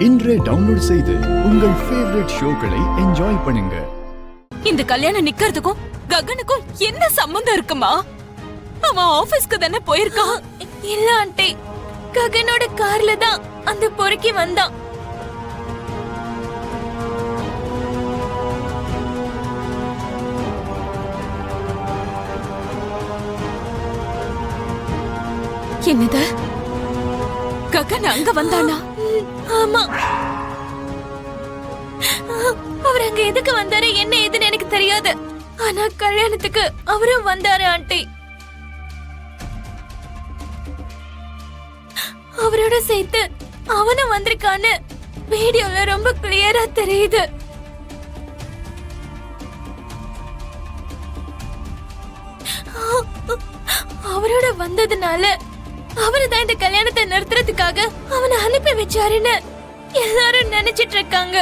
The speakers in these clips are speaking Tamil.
இன்றே டவுன்லோட் செய்து உங்கள் ஃபேவரட் ஷோக்களை என்ஜாய் பண்ணுங்க. இந்த கல்யாணம் நிக்கிறதுக்கும் ககனுக்கும் என்ன சம்பந்தம் இருக்குமா? அவன் ஆபீஸ்க்கு தானே போயிருக்கான். இல்ல ஆண்டி, ககனோட கார்ல தான் அந்த பொறுக்கி வந்தான். என்னது? ககன் அங்க வந்தானா? ஆமா, அவர் அங்க எதுக்கு வந்தாரு என்ன ஏதுன்னு எனக்கு தெரியாது. ஆனா கல்யாணத்துக்கு அவரும் வந்தாரு ஆண்டி. அவரோட சேர்த்து அவனும் வந்திருக்கான்னு வீடியோல ரொம்ப கிளியரா தெரியுது. அவரோட வந்ததுனால அவருதான் இந்த கல்யாணத்தை நிறுத்துறதுக்காக அவனை அனுப்பி வச்சாருன்னு எல்லாரும் நினைச்சிட்டு இருக்காங்க.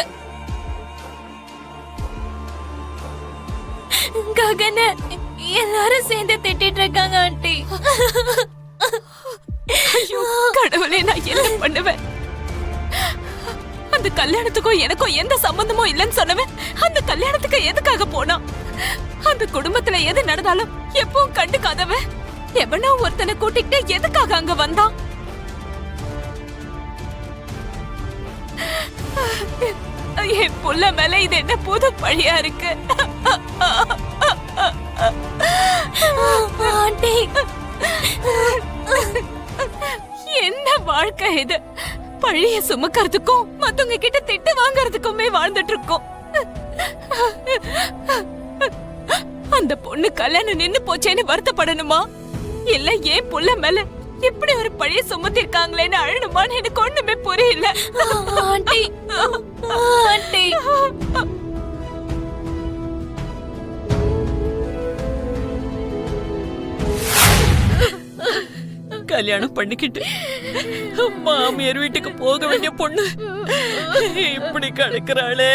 ககன எல்லாரும் சேர்ந்து திட்டிட்டு இருக்காங்க ஆண்டி. ஐயோ கடவுளே, நான் என்ன பண்ணுவேன்? அந்த கல்யாணத்துக்கும் எனக்கும் எந்த சம்பந்தமும் இல்லைன்னு சொன்னவன் அந்த கல்யாணத்துக்கு எதுக்காக போனான்? அந்த குடும்பத்துல எது நடந்தாலும் எப்பவும் கண்டுக்காதவன் எவனோ ஒருத்தனை கூட்டிட்டு எதுக்காக அங்க வந்தான்? என் புள்ள மேல இது என்ன புது பழியா இருக்கு? ஆண்டி, என்ன வாழ்க்கை இது? பழிய சுமக்கிறதுக்கும் மத்தவங்க கிட்ட திட்டு வாங்கறதுக்குமே வாழ்ந்துட்டு இருக்கோம். அந்த பொண்ணு கல்யாணம் நின்னு போச்சேன்னு வருத்தப்படணுமா? இல்ல ஏன் புள்ள மேல இப்படி ஒரு பழிய சுமத்திருக்காங்களேன்னு அழணுமான்னு எனக்கு ஒண்ணுமே புரியல. ஆண்டி, ஆண்டி, கல்யாணம் பண்ணிக்கிட்டு மாமியார் வீட்டுக்கு போக வேண்டிய பொண்ணு இப்படி கிடக்குறாளே.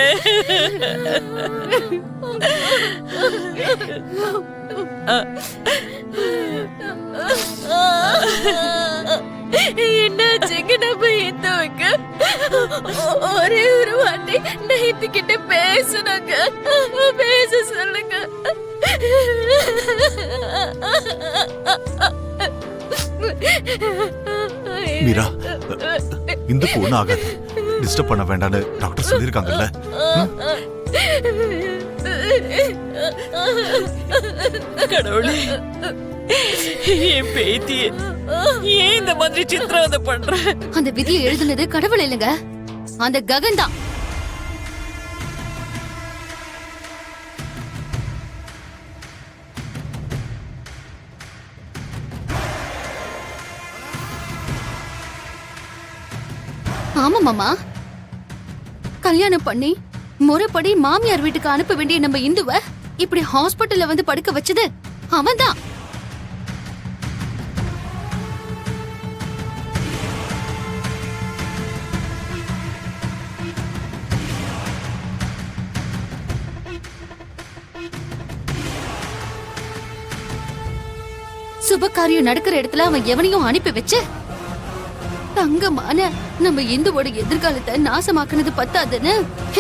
என்னாச்சுங்க? நம்ம இந்த வைக்க ஒரே ஒரு வாட்டி நைட்டு கிட்ட பேசுனாங்க, பேச சொல்லுங்க. மீரா, இந்த பொண்ணு ஆகாது, டிஸ்டர்ப் பண்ண வேண்டாம்னு டாக்டர் சொல்லிருக்காங்கல்ல. கடவுளே, என் பேத்தியே ஏன் இந்த மாதிரி சித்திரவதை பண்ற? அந்த விதியை எழுதுனது கடவுள் இல்லைங்க, அந்த ககன் தான். ஆமா மாமா, கல்யாணம் பண்ணி முறைப்படி மாமியார் வீட்டுக்கு அனுப்ப வேண்டிய நம்ம இந்துவ இப்படி ஹாஸ்பிட்டல்ல வந்து படுக்க வச்சது அவன்தான். சுப காரியம் நடக்கிற இடத்துல அவன் எவனையும் அனுப்பி வச்சு தங்கமான நம்ம இந்துவோட எதிர்காலத்தை நாசமாக்குனது பத்தாதுன்னு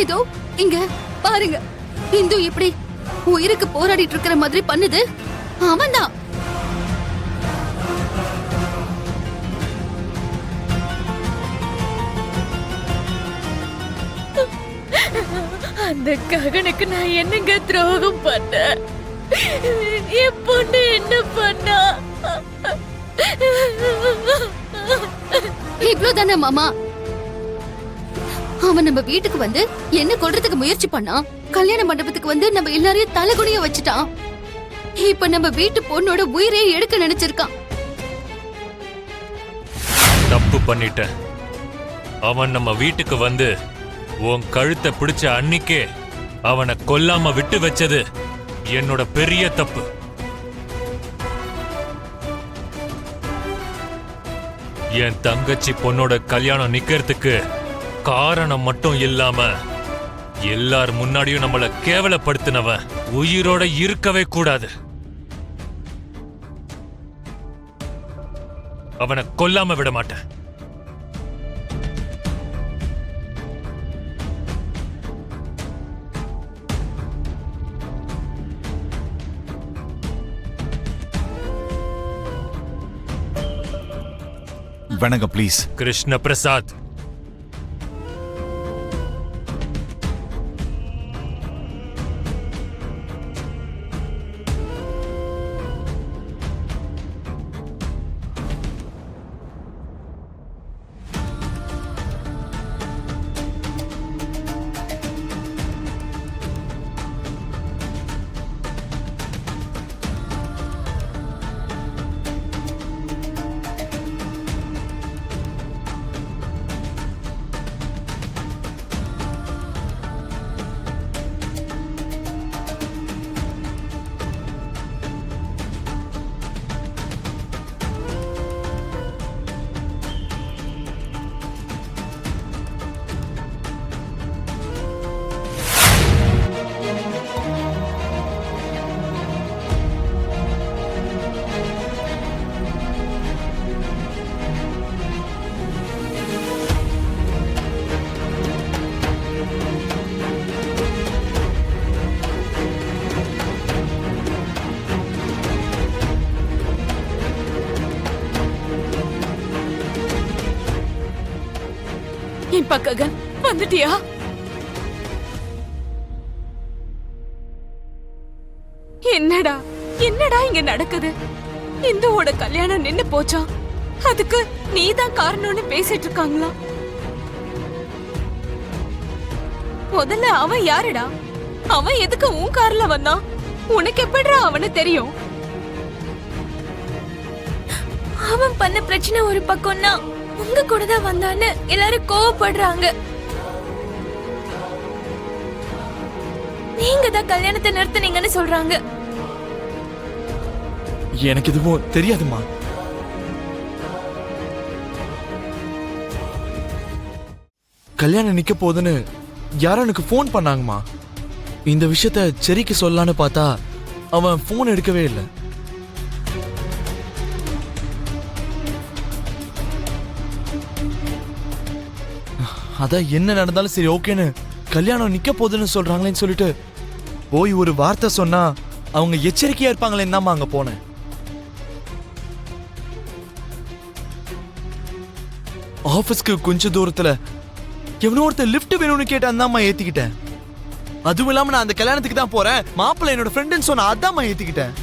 ஏதோ இங்க பாருங்க, இந்து இப்படி உயிருக்கு போராடிட்டு இருக்கிற மாதிரி பண்ணுது அவன்தான். அந்த ககனுக்கு நான் என்னங்க துரோகம் பண்ண? என் பொண்ணு என்ன பண்ணா? இவ்வளவுதானே மாமா? அவன் நம்ம வீட்டுக்கு வந்து என்ன கொல்றதுக்கு முயற்சி பண்ணான். கல்யாண மண்டபத்துக்கு வந்து நம்ம எல்லாரையும் தலைகுனிய வச்சுட்டான். இப்ப நம்ம வீட்டு பொண்ணோட உயிரே எடுக்க நினைச்சிருக்கான். தப்பு பண்ணிட்ட. அவன் நம்ம வீட்டுக்கு வந்து உன் கழுத்தை பிடிச்ச அன்னிக்கே அவனை கொல்லாம விட்டு வச்சது என்னோட பெரிய தப்பு. என் தங்கச்சி பொண்ணோட கல்யாணம் நிக்கிறதுக்கு காரணம் மட்டும் இல்லாம எல்லார் முன்னாடியும் நம்மள கேவலப்படுத்தினவன் உயிரோட இருக்கவே கூடாது. அவனை கொல்லாம விட மாட்டேன். வேணாங்க ப்ளீஸ். கிருஷ்ண பிரசாத், என் பக்ககன் வந்துட்டியா? என்னடா என்னடா இங்க நடக்குது? இந்துவோட கல்யாணம் நின்னு போச்சா? அதுக்கு நீதான் காரணம்னு பேசிட்டு இருக்காங்களா? முதல்ல அவன் யாருடா? அவன் எதுக்கு உன் கார்ல வந்தான்? உனக்கு எப்படிடா அவனை தெரியும்? அவன் பண்ண பிரச்சனை ஒரு பக்கம்னா உங்க கூட தான் வந்தான்னு எல்லாரும் கோவப்படுறாங்க. நீங்க தான் கல்யாணத்தை நிறுத்துனீங்கன்னு சொல்றாங்க. எனக்கு எதுவும் தெரியாதுமா. கல்யாணம் நிக்க போகுதுன்னு யாரும் எனக்கு ஃபோன் பண்ணாங்கம்மா. இந்த விஷயத்த செரிக்கு சொல்லலான்னு பார்த்தா அவன் ஃபோன் எடுக்கவே இல்லை. அதான் என்ன நடந்தாலும் சரி ஓகேன்னு கல்யாணம் நிக்க போகுதுன்னு சொல்றாங்களேன்னு சொல்லிட்டு போய் ஒரு வார்த்தை சொன்னா அவங்க எச்சரிக்கையா இருப்பாங்களேன்னு தான் அங்க போனேன். ஆபீஸ்க்கு கொஞ்ச தூரத்துல எவனோ ஒருத்தர் லிஃப்ட் வேணும்னு கேட்டான் ஏத்திக்கிட்டேன். அதுவும் இல்லாம நான் அந்த கல்யாணத்துக்கு தான் போறேன், மாப்பிள்ளை என்னோட ஃப்ரெண்டுன்னு சொன்னா அதான் ஏத்திக்கிட்டேன்.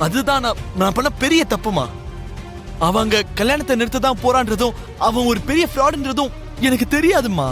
அதுதான் நான் பண்ண பெரிய தப்புமா. அவங்க கல்யாணத்தை நிறுத்த தான் போறான்றதும் அவன் ஒரு பெரிய ஃப்ராட்ன்றதும் எனக்கு தெரியாதுமா.